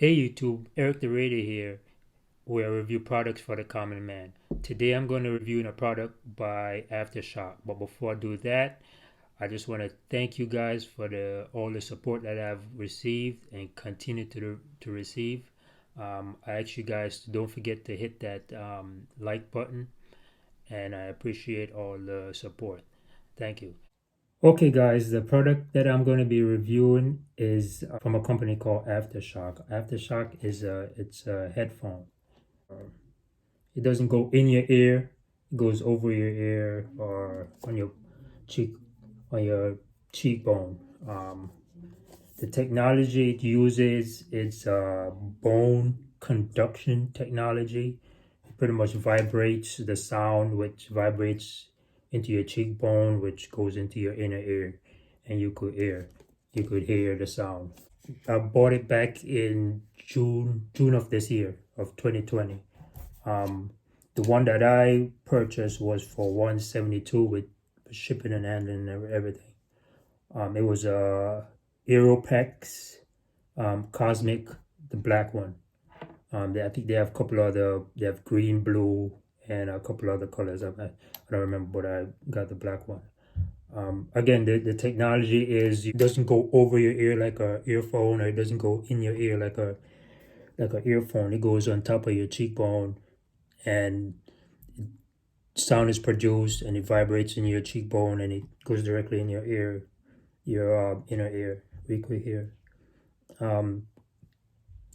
Hey YouTube, Eric the RATER here, where I review products for the common man. Today I'm going to review a product by Aftershock. But before I do that, I just want to thank you guys for all the support that I've received and continue to receive. I ask you guys to don't forget to hit that like button, and I appreciate all the support. Thank you. Okay, guys, the product that I'm going to be reviewing is from a company called Aftershock. Aftershock is it's a headphone. It doesn't go in your ear; it goes over your ear or on your cheek, on your cheekbone. The technology it uses it's bone conduction technology. It pretty much vibrates the sound, which vibrates into your cheekbone, which goes into your inner ear, and you could hear the sound. I bought it back in June of this year of 2020. Um, the one that I purchased was for 172 with shipping and handling and everything. It was a Aeropex Cosmic, the black one. I think they have a couple other. They have green, blue, and a couple other colors. I don't remember, but I got the black one. Again, the technology is it doesn't go over your ear like a earphone, or it doesn't go in your ear like an earphone. It goes on top of your cheekbone, and sound is produced, and it vibrates in your cheekbone, and it goes directly in your ear, your inner ear. We could hear. Um,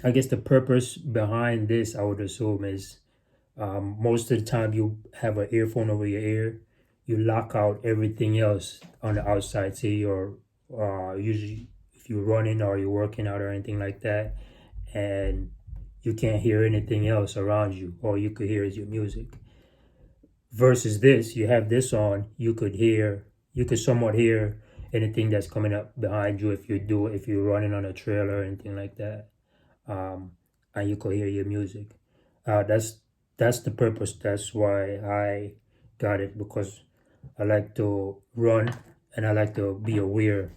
I guess the purpose behind this, I would assume, is most of the time you have an earphone over your ear, you lock out everything else on the outside. Say you're usually if you're running or you're working out or anything like that, and you can't hear anything else around you. All you could hear is your music. Versus this, you have this on, you could somewhat hear anything that's coming up behind you if you're running on a trail or anything like that, um, and you could hear your music. That's the purpose. That's why I got it, because I like to run and I like to be aware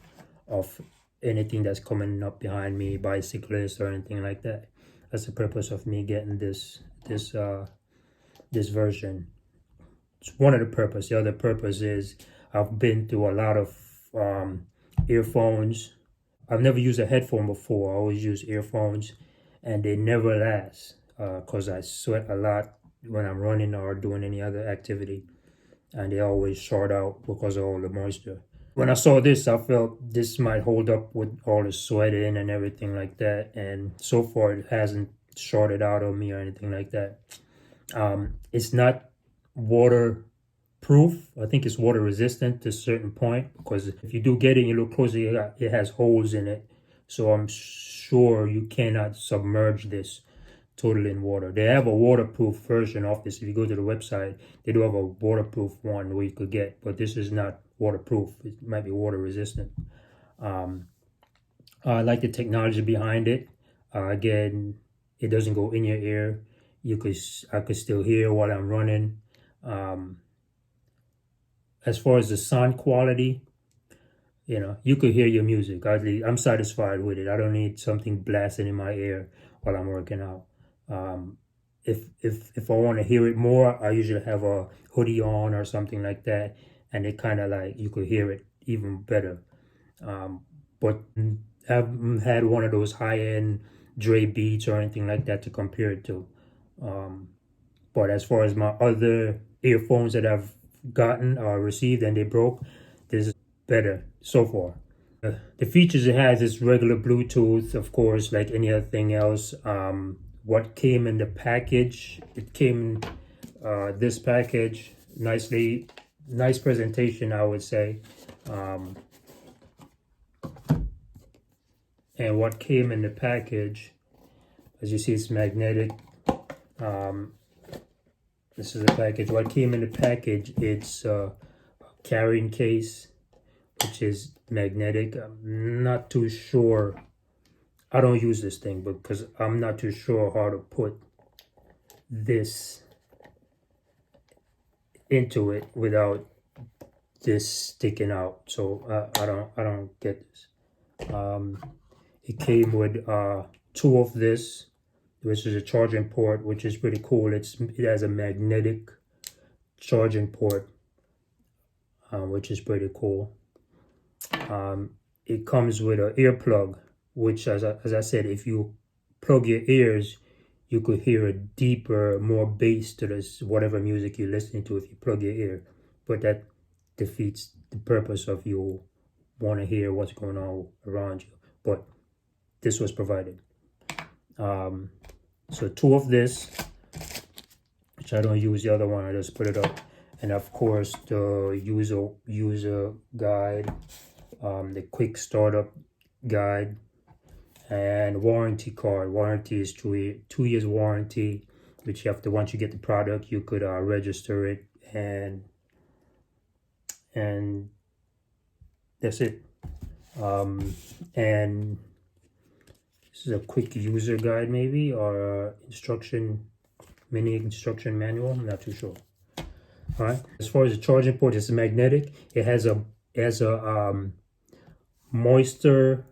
of anything that's coming up behind me, bicyclists or anything like that. That's the purpose of me getting this version. It's one of the purpose. The other purpose is I've been through a lot of earphones. I've never used a headphone before. I always use earphones, and they never last because I sweat a lot when I'm running or doing any other activity, and they always short out because of all the moisture. When I saw this, I felt this might hold up with all the sweating and everything like that, and so far it hasn't shorted out on me or anything like that. It's not waterproof. I think it's water resistant to a certain point, because if you do get it, you look closer, it has holes in it. So I'm sure you cannot submerge this totally in water. They have a waterproof version of this. If you go to the website, they do have a waterproof one where you could get, but this is not waterproof. It might be water resistant. Um, I like the technology behind it. Again, it doesn't go in your ear. I could still hear while I'm running. Um, as far as the sound quality, you could hear your music. I'm satisfied with it. I don't need something blasting in my ear while I'm working out. Um, if I want to hear it more, I usually have a hoodie on or something like that, and it kind of like you could hear it even better. But I haven't had one of those high end Dre beats or anything like that to compare it to. Um, but as far as my other earphones that I've gotten or received and they broke, this is better so far. The features it has is regular Bluetooth, of course, like any other thing else. What came in the package? It came this package nice presentation, I would say. Um, and what came in the package, as you see, it's magnetic. Um, this is the package. What came in the package? It's a carrying case, which is magnetic. I'm not too sure. I don't use this thing because I'm not too sure how to put this into it without this sticking out. So I don't get this. It came with two of this, which is a charging port, which is pretty cool. It has a magnetic charging port, which is pretty cool. It comes with an earplug, which, as I said, if you plug your ears, you could hear a deeper, more bass to this whatever music you're listening to if you plug your ear. But that defeats the purpose of you want to hear what's going on around you. But this was provided. So two of this, which I don't use the other one, I just put it up. And of course the user guide, the quick startup guide, and warranty card. Warranty is 2 years warranty, which you have to, once you get the product, you could register it, and that's it. And this is a quick user guide, maybe, or mini instruction manual. I'm not too sure. All right. As far as the charging port, it's magnetic. It has a moisture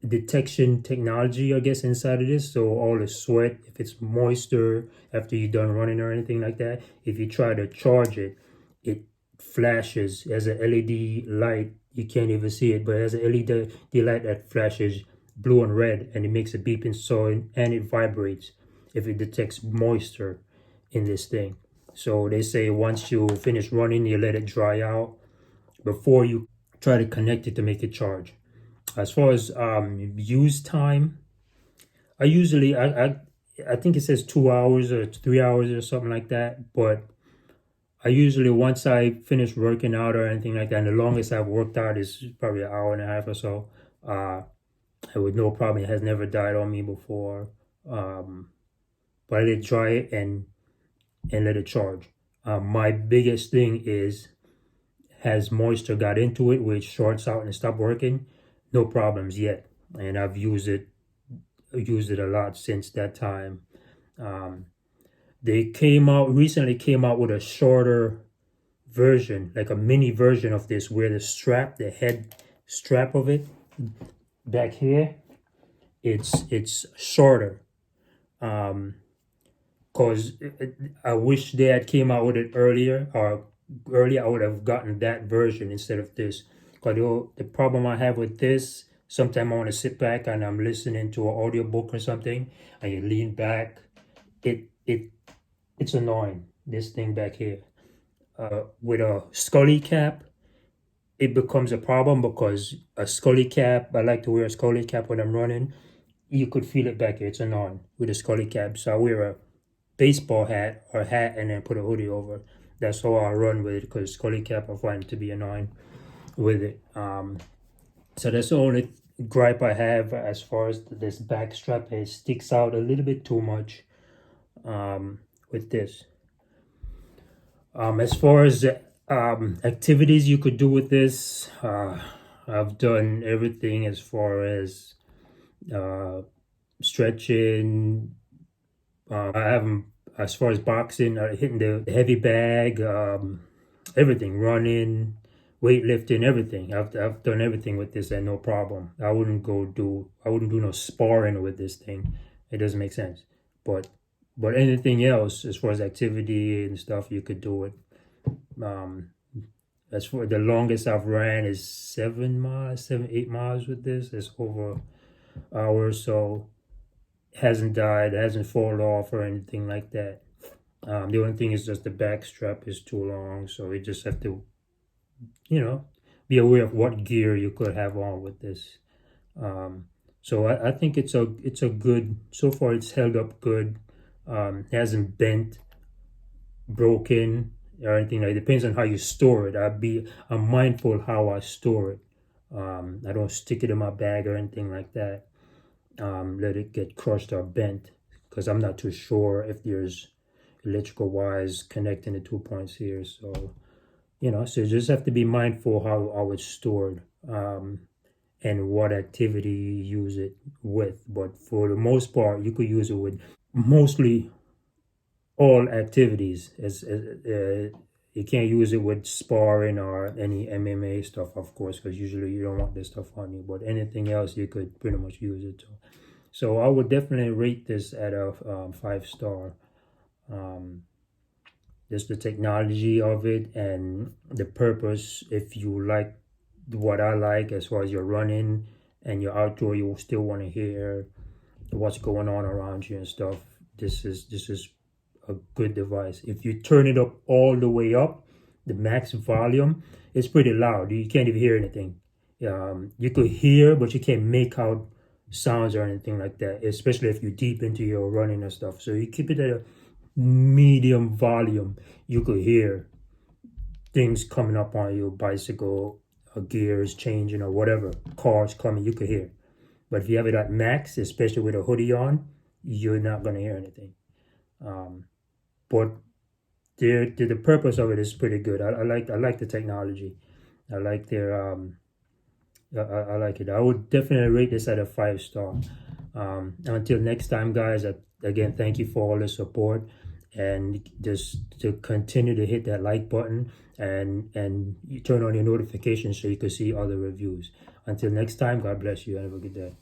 detection technology, I guess, inside of this. So all the sweat, if it's moisture after you're done running or anything like that, if you try to charge it, it flashes as an LED light. You can't even see it, but it has an LED light that flashes blue and red, and it makes a beeping sound, and it vibrates if it detects moisture in this thing. So they say once you finish running, you let it dry out before you try to connect it to make it charge. As far as use time, I usually I think it says 2 hours or 3 hours or something like that, but I usually, once I finish working out or anything like that, and the longest I've worked out is probably an hour and a half or so, with no problem. It has never died on me before. But I did dry it and let it charge. My biggest thing is, has moisture got into it where it shorts out and stop working? No problems yet, and I've used it a lot since that time. They recently came out with a shorter version, like a mini version of this, where the head strap of it back here, it's shorter. Cause I wish they had came out with it earlier, I would have gotten that version instead of this. Cause the problem I have with this, sometimes I want to sit back and I'm listening to an audiobook or something, and you lean back, it's annoying, this thing back here. With a scully cap, it becomes a problem, because a scully cap, I like to wear a scully cap when I'm running. You could feel it back here. It's annoying with a scully cap. So I wear a baseball hat or hat and then put a hoodie over. That's how I run with it, because scully cap I find to be annoying with it. So that's the only gripe I have as far as this back strap. It sticks out a little bit too much with this. As far as activities you could do with this, I've done everything as far as stretching. I haven't, as far as boxing, hitting the heavy bag, everything, running, weightlifting, everything. I've done everything with this and no problem. I wouldn't do no sparring with this thing. It doesn't make sense. But anything else, as far as activity and stuff, you could do it. As for the longest I've ran is 8 miles with this. It's over an hour, so hasn't died, hasn't fallen off or anything like that. The only thing is just the back strap is too long, so you just have to, be aware of what gear you could have on with this. So I think it's a good, so far it's held up good. Hasn't bent, broken, or anything. Like, it depends on how you store it. I'm mindful how I store it. I don't stick it in my bag or anything like that. Let it get crushed or bent, because I'm not too sure if there's electrical wires connecting the 2 points here. So, so you just have to be mindful how it's stored, and what activity you use it with. But for the most part, you could use it with mostly all activities, as You can't use it with sparring or any MMA stuff, of course, because usually you don't want this stuff on you. But anything else, you could pretty much use it to. So I would definitely rate this at a 5-star. Just the technology of it and the purpose. If you like what I like as far as your running and your outdoor, you will still want to hear what's going on around you and stuff. This is a good device. If you turn it up all the way up, the max volume, it's pretty loud. You can't even hear anything. You could hear, but you can't make out sounds or anything like that, especially if you're deep into your running and stuff. So you keep it at a medium volume. You could hear things coming up on you, bicycle, gears changing or whatever, cars coming, you could hear. But if you have it at max, especially with a hoodie on, you're not going to hear anything. But the purpose of it is pretty good. I like the technology. I like their I like it. I would definitely rate this at a 5-star. Until next time, guys. Again, thank you for all the support, and just to continue to hit that like button and you turn on your notifications so you can see other reviews. Until next time, God bless you and have a good day.